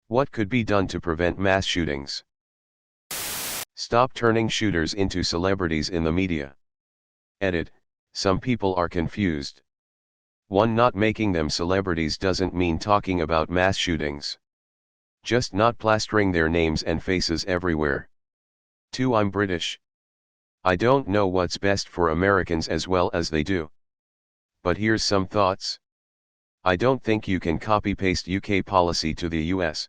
What could be done to prevent mass shootings? Stop turning shooters into celebrities in the media. Edit: some people are confused. 1. Not making them celebrities doesn't mean talking about mass shootings. Just not plastering their names and faces everywhere. 2. I'm British. I don't know what's best for Americans as well as they do. But here's some thoughts. I don't think you can copy-paste UK policy to the US.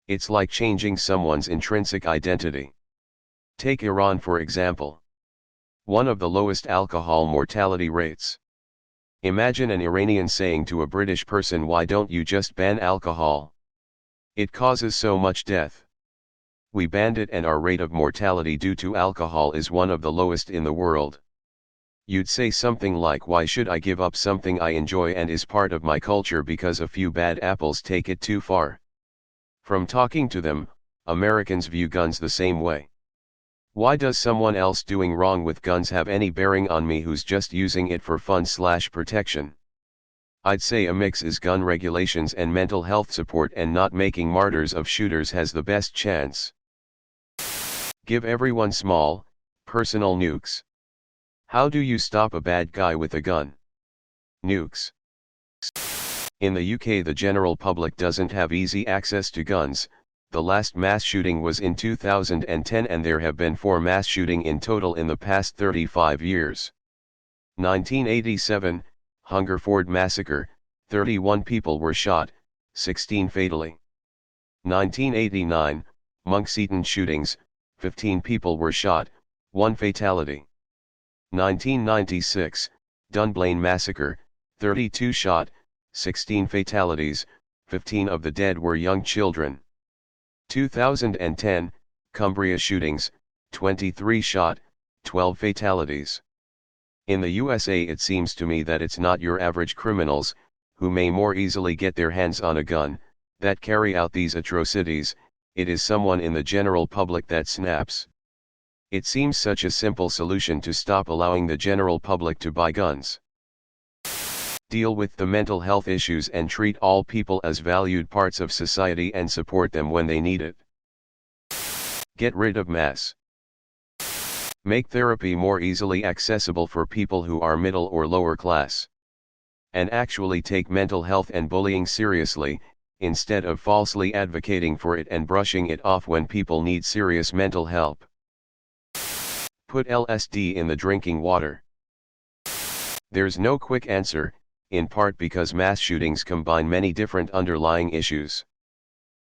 It's like changing someone's intrinsic identity. Take Iran for example. One of the lowest alcohol mortality rates. Imagine an Iranian saying to a British person, why don't you just ban alcohol? It causes so much death. We banned it and our rate of mortality due to alcohol is one of the lowest in the world. You'd say something like, why should I give up something I enjoy and is part of my culture because a few bad apples take it too far? From talking to them, Americans view guns the same way. Why does someone else doing wrong with guns have any bearing on me who's just using it for fun/protection? I'd say a mix is gun regulations and mental health support, and not making martyrs of shooters has the best chance. Give everyone small, personal nukes. How do you stop a bad guy with a gun? Nukes. In the UK, the general public doesn't have easy access to guns. The last mass shooting was in 2010 and there have been 4 mass shootings in total in the past 35 years. 1987, Hungerford Massacre, 31 people were shot, 16 fatally. 1989, Monkseaton shootings, 15 people were shot, 1 fatality. 1996, Dunblane Massacre, 32 shot, 16 fatalities, 15 of the dead were young children. 2010, Cumbria shootings, 23 shot, 12 fatalities. In the USA, it seems to me that it's not your average criminals, who may more easily get their hands on a gun, that carry out these atrocities. It is someone in the general public that snaps. It seems such a simple solution to stop allowing the general public to buy guns. Deal with the mental health issues and treat all people as valued parts of society and support them when they need it. Get rid of mass. Make therapy more easily accessible for people who are middle or lower class. And actually take mental health and bullying seriously, instead of falsely advocating for it and brushing it off when people need serious mental help. Put LSD in the drinking water. There's no quick answer, in part because mass shootings combine many different underlying issues.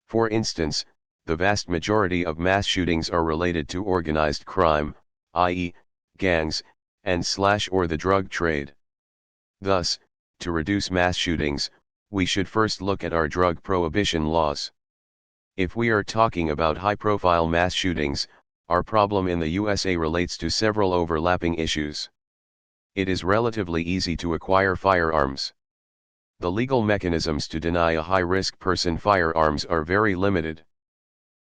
For instance, the vast majority of mass shootings are related to organized crime, i.e., gangs, and/or the drug trade. Thus, to reduce mass shootings, we should first look at our drug prohibition laws. If we are talking about high-profile mass shootings, our problem in the USA relates to several overlapping issues. It is relatively easy to acquire firearms. The legal mechanisms to deny a high-risk person firearms are very limited.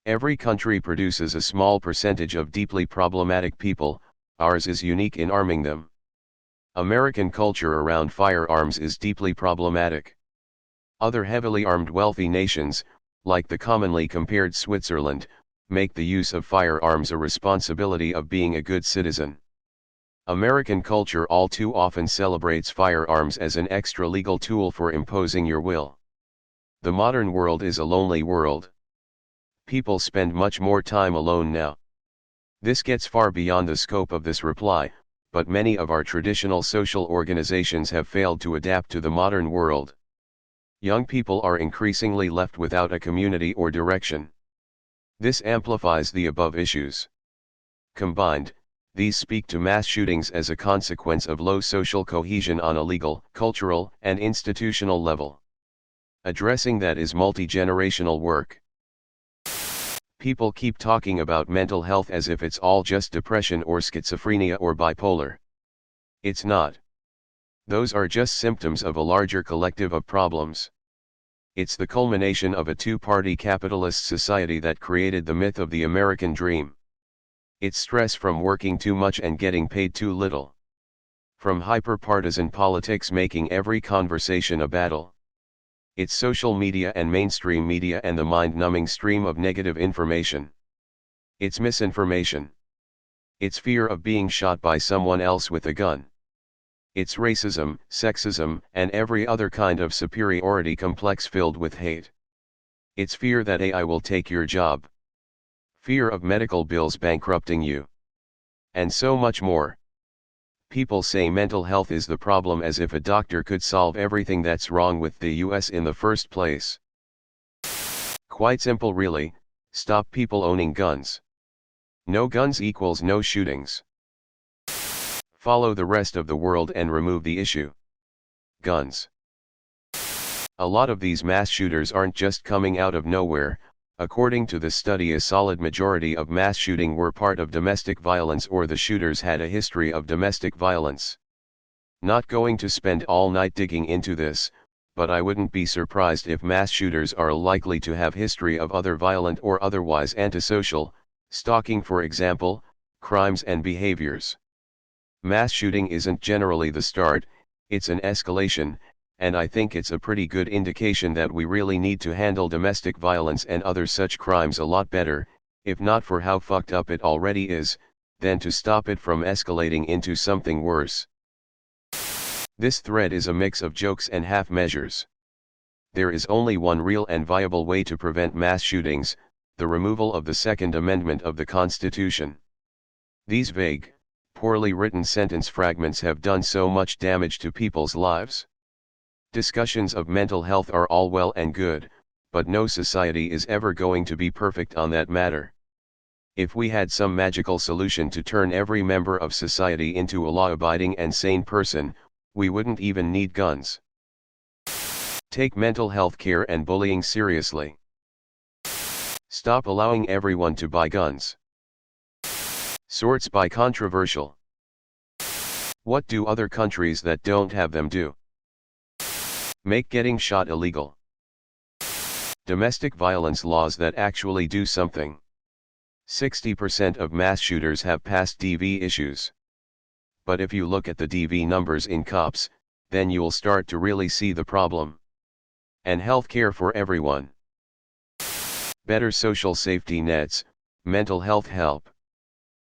Every country produces a small percentage of deeply problematic people, ours is unique in arming them. American culture around firearms is deeply problematic. Other heavily armed wealthy nations, like the commonly compared Switzerland, make the use of firearms a responsibility of being a good citizen. American culture all too often celebrates firearms as an extra legal tool for imposing your will. The modern world is a lonely world. People spend much more time alone now. This gets far beyond the scope of this reply, but many of our traditional social organizations have failed to adapt to the modern world. Young people are increasingly left without a community or direction. This amplifies the above issues. Combined, these speak to mass shootings as a consequence of low social cohesion on a legal, cultural, and institutional level. Addressing that is multi-generational work. People keep talking about mental health as if it's all just depression or schizophrenia or bipolar. It's not. Those are just symptoms of a larger collective of problems. It's the culmination of a two-party capitalist society that created the myth of the American dream. It's stress from working too much and getting paid too little. From hyper-partisan politics making every conversation a battle. It's social media and mainstream media and the mind-numbing stream of negative information. It's misinformation. It's fear of being shot by someone else with a gun. It's racism, sexism, and every other kind of superiority complex filled with hate. It's fear that AI will take your job. Fear of medical bills bankrupting you. And so much more. People say mental health is the problem as if a doctor could solve everything that's wrong with the US in the first place. Quite simple really, stop people owning guns. No guns equals no shootings. Follow the rest of the world and remove the issue. Guns. A lot of these mass shooters aren't just coming out of nowhere. According to the study, a solid majority of mass shooting were part of domestic violence or the shooters had a history of domestic violence. Not going to spend all night digging into this, but I wouldn't be surprised if mass shooters are likely to have history of other violent or otherwise antisocial, stalking for example, crimes and behaviors. Mass shooting isn't generally the start, it's an escalation, and I think it's a pretty good indication that we really need to handle domestic violence and other such crimes a lot better, if not for how fucked up it already is, then to stop it from escalating into something worse. This thread is a mix of jokes and half measures. There is only one real and viable way to prevent mass shootings, the removal of the Second Amendment of the Constitution. These vague, poorly written sentence fragments have done so much damage to people's lives. Discussions of mental health are all well and good, but no society is ever going to be perfect on that matter. If we had some magical solution to turn every member of society into a law-abiding and sane person, we wouldn't even need guns. Take mental health care and bullying seriously. Stop allowing everyone to buy guns. Sorts by controversial. What do other countries that don't have them do? Make getting shot illegal. Domestic violence laws that actually do something. 60% of mass shooters have past DV issues. But if you look at the DV numbers in cops, then you'll start to really see the problem. And health care for everyone. Better social safety nets, mental health help.